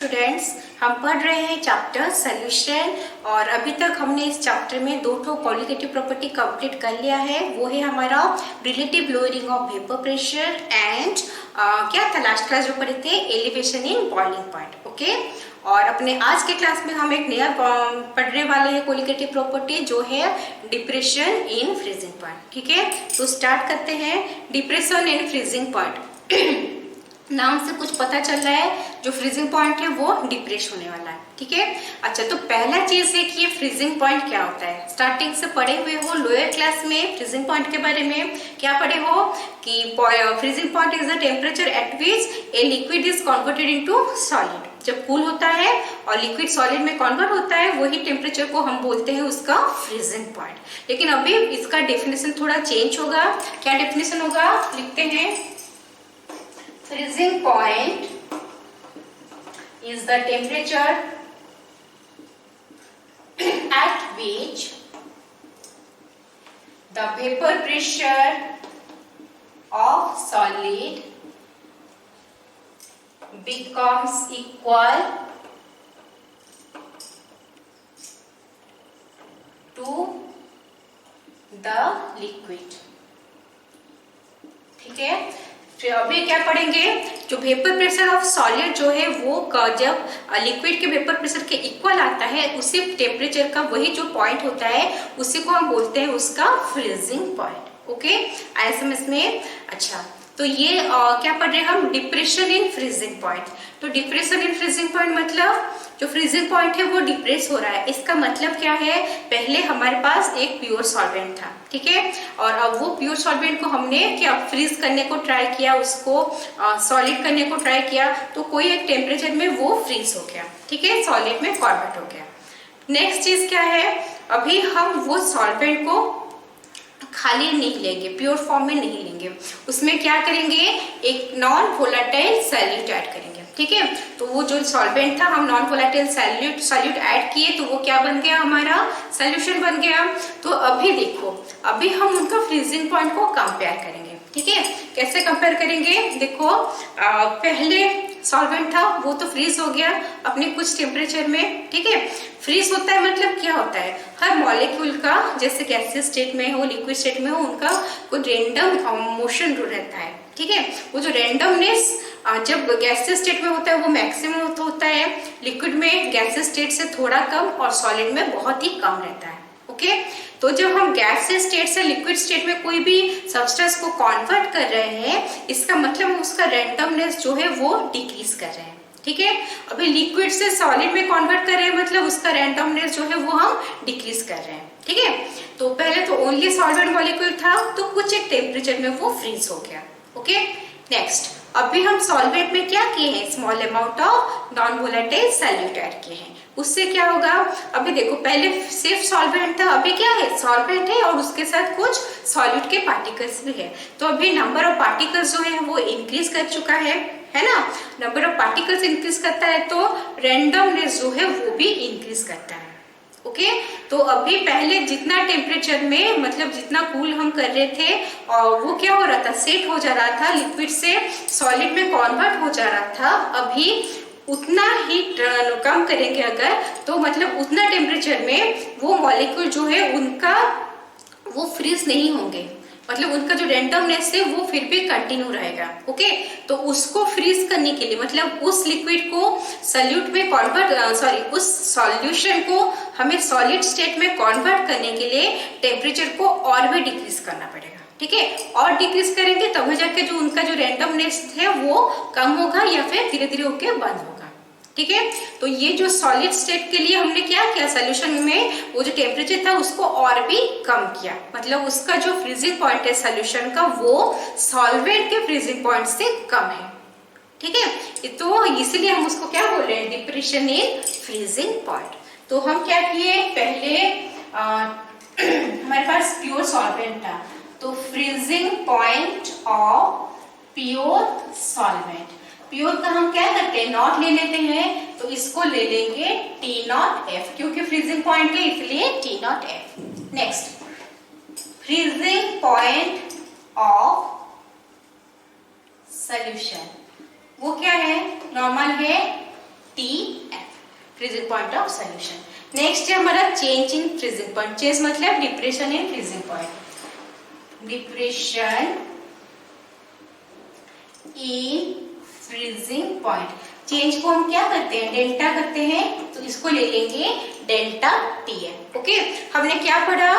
Students, हम पढ़ रहे हैं चैप्टर सॉल्यूशन और अभी तक हमने इस चैप्टर में दो क्वालिटेटिव प्रॉपर्टी कंप्लीट कर लिया है। वो है हमारा relative lowering of vapour pressure and क्या था लास्ट क्लास जो पढ़े थे, elevation in boiling point. Okay, और अपने आज के क्लास में हम एक नया पढ़ने वाले हैं क्वालिटेटिव प्रॉपर्टी जो है डिप्रेशन इन फ्रीजिंग पॉइंट। ठीक है, तो स्टार्ट करते हैं। डिप्रेशन इन फ्रीजिंग पॉइंट नाम से कुछ पता चल रहा है, जो फ्रीजिंग पॉइंट है वो डिप्रेस होने वाला है। ठीक है, अच्छा, तो पहला चीज है कि ये फ्रीजिंग पॉइंट क्या होता है। स्टार्टिंग से पढ़े हुए हो लोअर क्लास में फ्रीजिंग पॉइंट के बारे में, क्या पढ़े हो कि freezing point is the temperature at which a liquid is converted into solid. जब कूल होता है और लिक्विड सॉलिड में कन्वर्ट होता है, वही टेम्परेचर को हम बोलते हैं उसका फ्रीजिंग पॉइंट। लेकिन अभी इसका डेफिनेशन थोड़ा चेंज होगा। क्या डेफिनेशन होगा, लिखते हैं। Freezing point is the temperature at which the vapor pressure of solid becomes equal to the liquid। ठीक है, फिर अभी क्या पढ़ेंगे, जो वेपर प्रेशर ऑफ सॉलिड जो है वो जब लिक्विड के वेपर प्रेशर के इक्वल आता है, उसी टेम्परेचर का वही जो पॉइंट होता है उसी को हम बोलते हैं उसका फ्रीजिंग पॉइंट। ओके, आया समझ में। अच्छा, तो ये क्या पढ़ रहे हैं हम, डिप्रेशन इन फ्रीजिंग पॉइंट। तो डिप्रेशन इन फ्रीजिंग पॉइंट मतलब जो फ्रीजिंग पॉइंट है वो डिप्रेस हो रहा है। इसका मतलब क्या है, पहले हमारे पास एक प्योर सॉल्वेंट था, ठीक है, और अब वो प्योर सॉल्वेंट को हमने क्या फ्रीज करने को ट्राई किया, उसको सॉलिड करने को ट्राई किया, तो कोई एक टेम्परेचर में वो फ्रीज हो गया। ठीक है, सॉलिड में कन्वर्ट हो गया। नेक्स्ट चीज क्या है, अभी हम वो सॉल्वेंट को खाली नहीं लेंगे, प्योर फॉर्म में नहीं लेंगे, उसमें क्या करेंगे, एक नॉन वोलेटाइल सॉल्यूट ऐड करेंगे। ठीक है, तो वो जो सॉल्वेंट था, हम नॉन वोलेटाइल सॉल्यूट ऐड किए तो वो क्या बन गया, हमारा सॉल्यूशन बन गया। तो अभी देखो, अभी हम उनका फ्रीजिंग पॉइंट को कंपेयर करेंगे। ठीक है, कैसे कंपेयर करेंगे, देखो पहले सॉल्वेंट था वो तो फ्रीज हो गया अपने कुछ टेम्परेचर में। ठीक है, फ्रीज होता है मतलब क्या होता है, हर मॉलिक्यूल का जैसे गैसियस स्टेट में हो, लिक्विड स्टेट में हो, उनका कोई रेंडम मोशन रहता है। ठीक है, वो जो रेंडमनेस जब गैसियस स्टेट में होता है वो मैक्सिमम होता है, लिक्विड में गैसियस स्टेट से थोड़ा कम और सॉलिड में बहुत ही कम रहता है। ओके, तो जब हम गैसियस स्टेट से लिक्विड स्टेट में कोई भी सब्सटेंस को कन्वर्ट कर रहे हैं, इसका मतलब उसका रैंडमनेस जो है वो डिक्रीज कर रहे हैं। ठीक है, अभी लिक्विड से सॉलिड में कन्वर्ट कर रहे हैं मतलब उसका रैंडमनेस जो है वो हम डिक्रीज कर रहे हैं। ठीक है, तो पहले तो ओनली सॉल्वेंट मॉलिक्यूल था तो कुछ एक टेम्परेचर में वो फ्रीज हो गया। ओके, नेक्स्ट अभी हम सॉल्वेंट में क्या किए हैं, small amount of non volatile solute add किए हैं। उससे क्या होगा, अभी देखो पहले सिर्फ सॉल्वेंट था, अभी क्या है, सॉल्वेंट है और उसके साथ कुछ सॉल्यूट के पार्टिकल्स भी है। तो अभी नंबर ऑफ पार्टिकल्स जो है वो इंक्रीज कर चुका है ना। नंबर ऑफ पार्टिकल्स इंक्रीज करता है तो रैंडमनेस जो है वो भी इंक्रीज करता है। ओके, तो अभी पहले जितना टेम्परेचर में मतलब जितना कूल हम कर रहे थे और वो क्या हो रहा था, सेट हो जा रहा था, लिक्विड से सॉलिड में कन्वर्ट हो जा रहा था, अभी उतना ही कम करेंगे अगर, तो मतलब उतना टेम्परेचर में वो मॉलिक्यूल जो है उनका वो फ्रीज नहीं होंगे, मतलब उनका जो रैंडमनेस है वो फिर भी कंटिन्यू रहेगा। ओके, तो उसको फ्रीज करने के लिए मतलब उस लिक्विड को सॉल्यूट में उस सॉल्यूशन को हमें सॉलिड स्टेट में कन्वर्ट करने के लिए टेम्परेचर को और भी डिक्रीज करना पड़ेगा। ठीक है, और डिक्रीज करेंगे तब जाके जो उनका जो रैंडमनेस है वो कम होगा या फिर धीरे धीरे होकर बंद होगा। ठीक है, तो ये जो सॉलिड स्टेट के लिए हमने क्या किया, सॉल्यूशन में वो जो टेम्परेचर था उसको और भी कम किया, मतलब उसका जो फ्रीजिंग पॉइंट है सॉल्यूशन का वो सॉल्वेंट के फ्रीजिंग पॉइंट से कम है। ठीक है, तो इसलिए हम उसको क्या बोल रहे हैं, डिप्रेशन इन फ्रीजिंग पॉइंट। तो हम क्या किए, पहले हमारे पास प्योर सॉल्वेंट था, तो freezing point of pure solvent, pure का हम क्या करते हैं, नॉट ले लेते हैं, तो इसको ले लेंगे टी नॉट एफ, क्योंकि फ्रीजिंग पॉइंट है इसलिए T not F. Next, freezing point of solution, वो क्या है, नॉर्मल है T freezing point of solution. Next है हमारा change in freezing point. Change मतलब depression in freezing point. Depression in freezing point, change को हम क्या करते हैं, डेल्टा करते हैं, तो इसको ले लेंगे डेल्टा टीएफ। ओके, हमने क्या पढ़ा,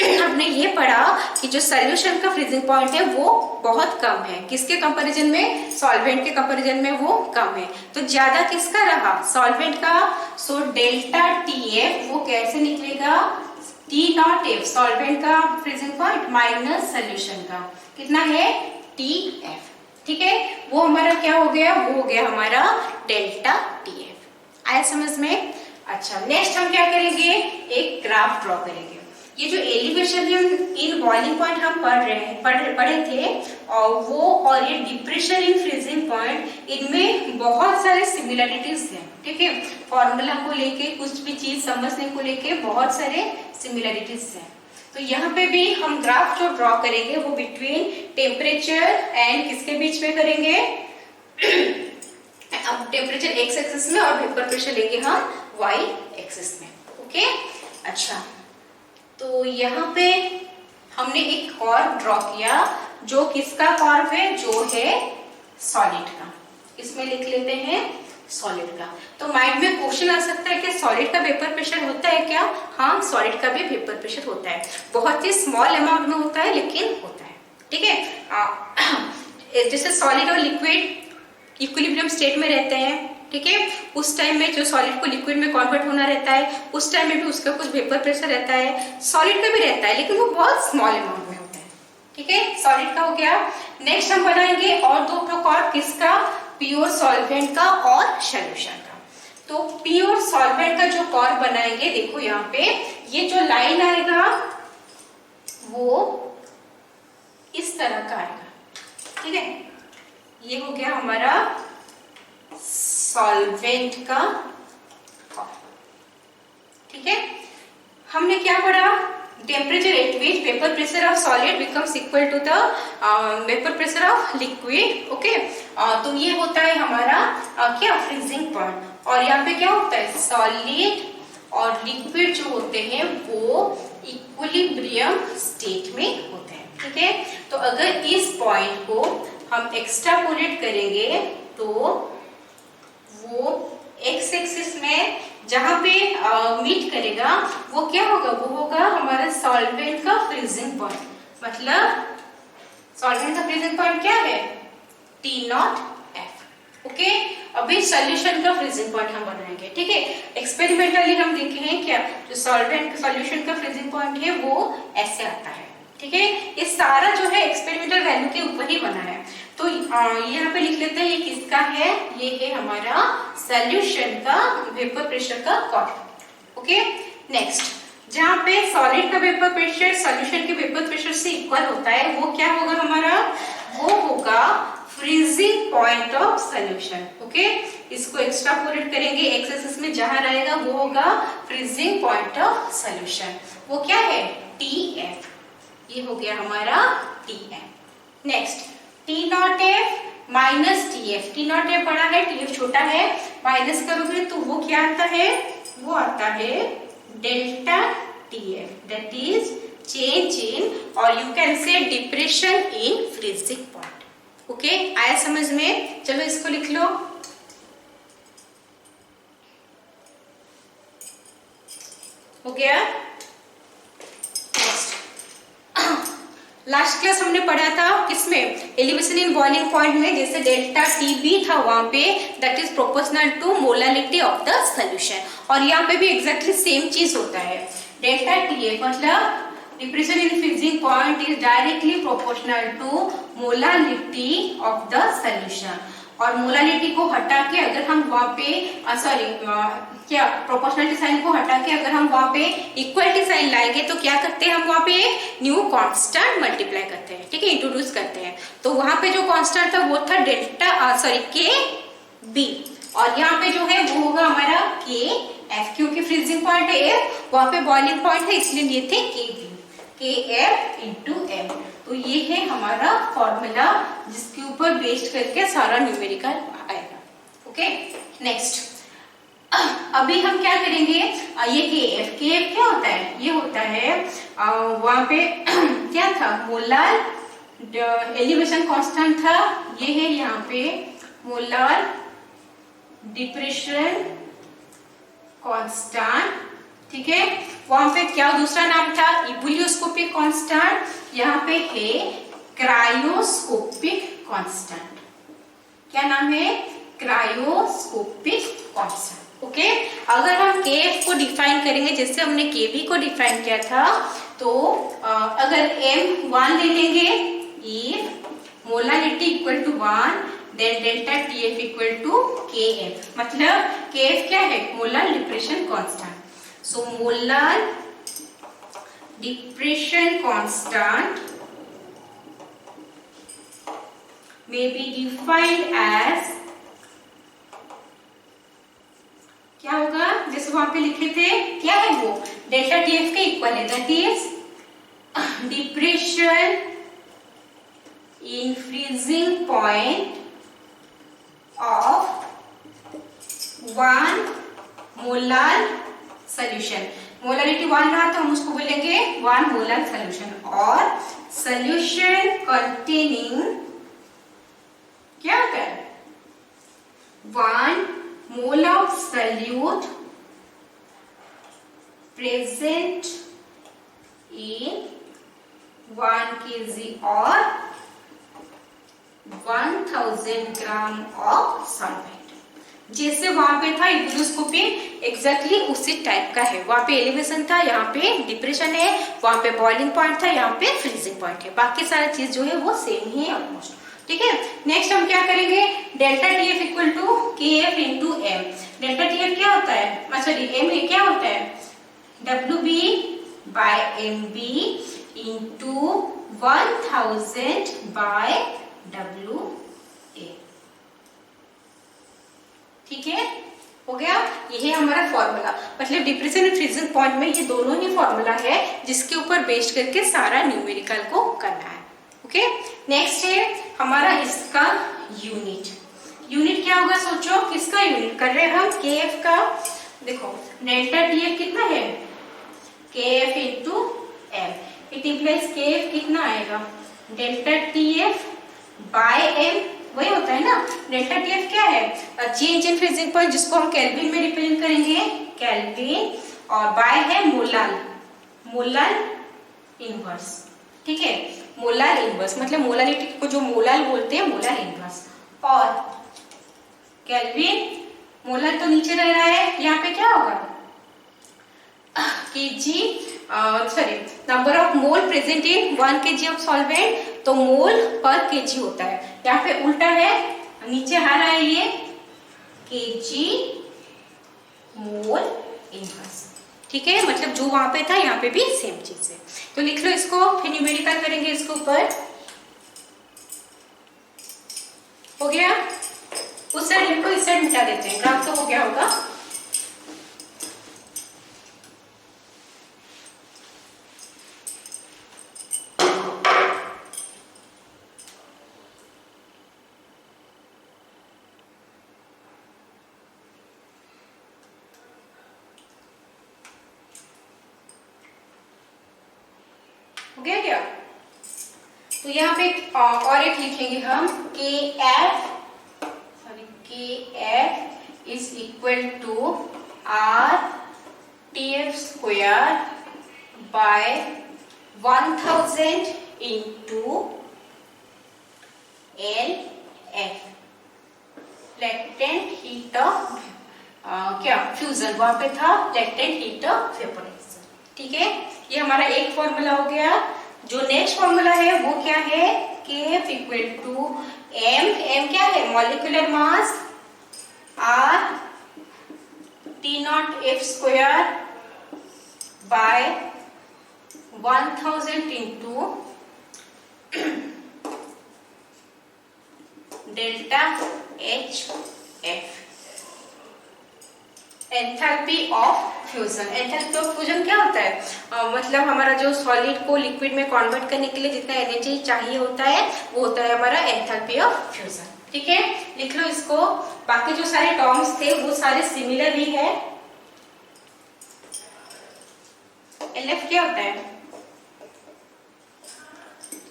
हमने ये पढ़ा कि जो सॉल्यूशन का फ्रीजिंग पॉइंट है वो बहुत कम है, किसके कंपैरिजन में, सॉल्वेंट के कंपैरिजन में वो कम है। तो ज्यादा किसका रहा, सॉल्वेंट का। सो डेल्टा टीएफ वो कैसे निकलेगा, टी नॉट एफ सॉल्वेंट का फ्रीजिंग पॉइंट माइनस सॉल्यूशन का, कितना है, टीएफ। ठीक है, वो हमारा क्या हो गया, वो हो गया हमारा डेल्टा टीएफ। आया समझ में। अच्छा, नेक्स्ट हम क्या करेंगे, एक ग्राफ ड्रॉ करेंगे। ये जो एलिवेशन इन बॉइलिंग पॉइंट हम पढ़े थे, और वो और ये डिप्रेशन इन फ्रीजिंग पॉइंट, इनमें बहुत सारे सिमिलरिटीज हैं। ठीक है, फॉर्मूला को लेके, कुछ भी चीज समझने को लेके बहुत सारे सिमिलरिटीज हैं। तो यहाँ पे भी हम ग्राफ जो ड्रॉ करेंगे वो बिटवीन टेम्परेचर एंड किसके बीच में करेंगे, अब टेम्परेचर एक्स एक्सिस में और वेपर प्रेशर लेंगे हम वाई एक्सिस में। ओके, अच्छा, तो यहाँ पे हमने एक कर्व ड्रॉ किया, जो किसका कर्व है, जो है सॉलिड का। इसमें लिख लेते हैं सॉलिड का। तो माइंड में क्वेश्चन आ सकता है कि सॉलिड का वेपर प्रेशर होता है क्या, हाँ, सॉलिड का भी वेपर प्रेशर होता है, बहुत ही स्मॉल अमाउंट में होता है लेकिन होता है। ठीक है, जैसे सॉलिड और लिक्विड इक्विलिब्रियम स्टेट में रहते हैं, ठीक है, उस टाइम में जो सॉलिड को लिक्विड में कन्वर्ट होना रहता है, उस टाइम में भी उसका कुछ वेपर प्रेशर रहता है, सॉलिड का भी रहता है, लेकिन वो बहुत स्मॉल अमाउंट में होता है। ठीक है, सॉलिड का हो गया। नेक्स्ट हम बनाएंगे और दो प्रकार, किसका, प्योर सॉल्वेंट का और सॉल्यूशन का। तो प्योर सॉल्वेंट का जो कर्व बनाएंगे, देखो यहाँ पे ये जो लाइन आएगा वो इस तरह का आएगा। ठीक है, ये हो गया हमारा सॉल्वेंट का कर्व। ठीक है, हमने क्या पढ़ा, temperature at which vapour pressure of solid becomes equal to the vapour pressure of liquid. Okay, तो ये होता है हमारा क्या, फ्रीजिंग पॉइंट। और यहाँ पे क्या होता है, सॉलिड और लिक्विड जो होते हैं वो इक्विलिब्रियम स्टेट में होते हैं। ठीक है, तो अगर इस पॉइंट को हम एक्सट्रापोलेट करेंगे तो वो एक्स एक्सिस में जहां पे मीट करेगा वो क्या होगा, वो होगा हमारा सॉल्वेंट का फ्रीजिंग पॉइंट। मतलब सॉल्वेंट का फ्रीजिंग पॉइंट क्या है, टी नॉट एफ। ओके, अभी सॉल्यूशन का फ्रीजिंग पॉइंट हम बनाएंगे। ठीक है, एक्सपेरिमेंटली हम देखे हैं क्या, जो सॉल्वेंट सॉल्यूशन का फ्रीजिंग पॉइंट है वो ऐसे आता है। ठीक है, ये सारा जो है एक्सपेरिमेंटल वैल्यू के ऊपर ही बना है। तो यहाँ पे लिख लेते हैं ये किसका है, ये है हमारा सॉल्यूशन का वेपर प्रेशर का कर्व। ओके, नेक्स्ट, जहाँ पे सॉलिड का वेपर प्रेशर सॉल्यूशन के वेपर प्रेशर से इक्वल होता है, वो क्या होगा हमारा, वो होगा freezing point of solution. Okay, इसको एक्सट्रापोलेट करेंगे, एक्स एक्सिस में जहां रहेगा वो होगा फ्रीजिंग पॉइंट ऑफ सॉल्यूशन। वो क्या है, टी एफ। ये हो गया हमारा T F. Next, T not F minus T F. T not F बड़ा है, टी एफ छोटा है, माइनस करोगे तो वो क्या आता है, वो आता है delta T F, that is change in, और you can say depression in freezing point. Okay, आया समझ में। चलो इसको लिख लो। हो गया। लास्ट क्लास हमने पढ़ा था किसमें, एलिवेशन इन बॉइलिंग पॉइंट में, जैसे डेल्टा टी बी था वहां पे, that is proportional to molality of the solution. और यहाँ पे भी एग्जैक्टली सेम चीज होता है, डेल्टा टी ए मतलब depression in freezing point is directly proportional to molality of the solution. और मोलालिटी को हटा के अगर हम वहां पे क्या प्रोपोर्शनलिटी साइन को हटा के अगर हम वहां पे इक्वलिटी साइन लाएंगे तो क्या करते हैं हम वहां पे न्यू कांस्टेंट मल्टीप्लाई करते हैं। ठीक है, इंट्रोड्यूस करते हैं। तो वहां पे जो कांस्टेंट था वो था डेल्टा के बी, और यहाँ पे जो है वो होगा हमारा के एफ, क्योंकि फ्रीजिंग पॉइंट है एफ, वहां पे बॉइलिंग पॉइंट है इसलिए लिए थे के बी, के एफ इंटू एम। तो ये है हमारा फॉर्मूला जिसके ऊपर बेस्ड करके सारा न्यूमेरिकल आएगा। ओके, नेक्स्ट अभी हम क्या करेंगे, ये के एफ क्या होता है, ये होता है वहां पे क्या था, मोलार एलिवेशन कांस्टेंट था, ये है यहाँ पे मोलार डिप्रेशन कांस्टेंट, ठीक है। वहां पे क्या दूसरा नाम था, इबुलियोस्कोपिक कांस्टेंट, यहाँ पे है क्रायोस्कोपिक कांस्टेंट। क्या नाम है, क्रायोस्कोपिक कांस्टेंट। ओके, अगर हम केएफ को डिफाइन करेंगे जैसे हमने केबी को डिफाइन किया था, तो अगर m 1 ले लेंगे, if molarity equal to 1 then delta TF equal to KF, मतलब केएफ क्या है, molar depression constant. So molar depression constant may be defined as, क्या होगा, जैसे वहां पे लिखे थे, क्या है वो, डेल्टा टीएफ के इक्वल है, that is depression in freezing point of 1 molar solution. Molarity 1 रहा तो हम उसको बोलेंगे 1 मोलर सोल्यूशन, और सोल्यूशन कंटेनिंग क्या होता है, 1 mole of solute present in 1 kg और 1000 ग्राम ऑफ सॉल्वेंट। जैसे वहां पे था इबुलियोस्कोपी, एग्जैक्टली उसी टाइप का है, वहां पे एलिवेशन था, यहाँ पे डिप्रेशन है, वहां पे बॉइलिंग पॉइंट था, यहाँ पे फ्रीजिंग पॉइंट है, बाकी सारी चीज जो है वो सेम ही है ऑलमोस्ट, ठीक है। नेक्स्ट हम क्या करेंगे, delta TF equal to K F into M. Delta TF क्या होता है, सॉरी एम क्या होता है, W B by M B into 1000 by W A, ठीक है, हो गया। यही हमारा फॉर्मूला, मतलब डिप्रेशन और फ्रीजिंग पॉइंट में ये दोनों ही फॉर्मूला है जिसके ऊपर बेस्ड करके सारा न्यूमेरिकल को करना है। ओके, नेक्स्ट है हमारा इसका यूनिट। यूनिट क्या होगा, सोचो किसका यूनिट कर रहे हैं हम, के एफ का। देखो डेल्टा टीएफ कितना है, K F into M, it implies K F कितना आएगा, डेल्टा टीएफ बाय एम, वही होता है ना। डेल्टा टीएफ क्या है, चेंज इन फ्रीजिंग पॉइंट, जिसको हम केल्विन में रिप्रेजेंट करेंगे, केल्विन, और बाय है मोलार, मोलार इनवर्स, ठीक है, मोलार इनवर्स, मतलब मोलारिटी को जो मोलार बोलते हैं, मोलार इनवर्स, और केल्विन, मोलार तो नीचे रह रहा है, यहाँ पे क्या होगा, KG, sorry number of mole present in 1 kg of solvent, तो मोल पर केजी होता है, यहाँ पे उल्टा है, नीचे आ रहा है ये केजी मोल इनवर्स, ठीक है, मतलब जो वहां पे था यहाँ पे भी सेम चीज है। तो लिख लो इसको, फिर न्यूमेरिकल करेंगे इसके ऊपर। हो गया, उस साइड लिखो, इस साइड मिटा देते हैं, ग्राफ तो हो गया होगा। हो गया क्या, तो यहाँ पे और एक लिखेंगे हम, K F is equal to R T F square by 1000 into L F, latent heat of क्या फ्यूजन, वहां पे था लैटेंट हीट ऑफ वेपोराइजेशन, ठीक है। ये हमारा एक फॉर्मूला हो गया। जो नेक्स्ट फॉर्मूला है वो क्या है, K F equal to M, M क्या है, molecular mass, R T not F square by 1000 into delta H F, enthalpy of fusion. Enthalpy of fusion क्या होता है, मतलब हमारा जो सॉलिड को लिक्विड में कन्वर्ट करने के लिए जितना एनर्जी चाहिए होता है, वो होता है हमारा एंथैल्पी ऑफ फ्यूजन, ठीक है। लिख लो इसको, बाकी जो सारे टर्म्स थे वो सारे सिमिलर ही है, LF क्या होता है?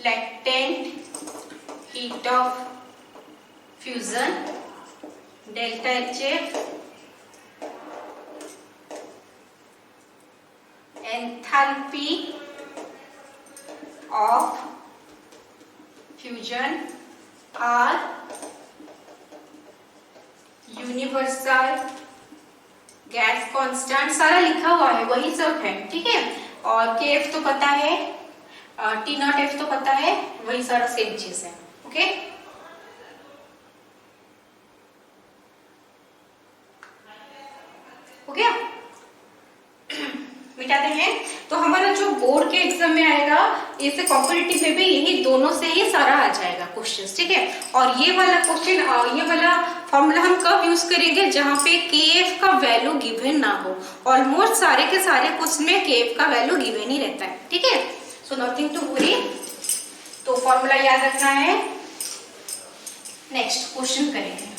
Latent heat of fusion, delta HF enthalpy of fusion R universal gas constant, सारा लिखा हुआ है, वही सब है, ठीक है। और KF तो पता है, T0F तो पता है, वही सारा सेम चीज है, ओके। हो गया, मिटाते हैं। तो हमारा जो बोर्ड के एग्जाम में आएगा, इससे कॉम्पिटिटिव में भी यही दोनों से ही सारा आ जाएगा क्वेश्चंस, ठीक है। और ये वाला क्वेश्चन, ये वाला फॉर्मूला हम कब यूज करेंगे? जहां पे KF का वैल्यू गिवन ना हो। ऑलमोस्ट सारे के सारे क्वेश्चन में KF का वैल्यू गिवन ही रहता है, ठीक है। सो नथिंग टू वरी, तो फॉर्मूला याद रखना है। नेक्स्ट क्वेश्चन करेंगे।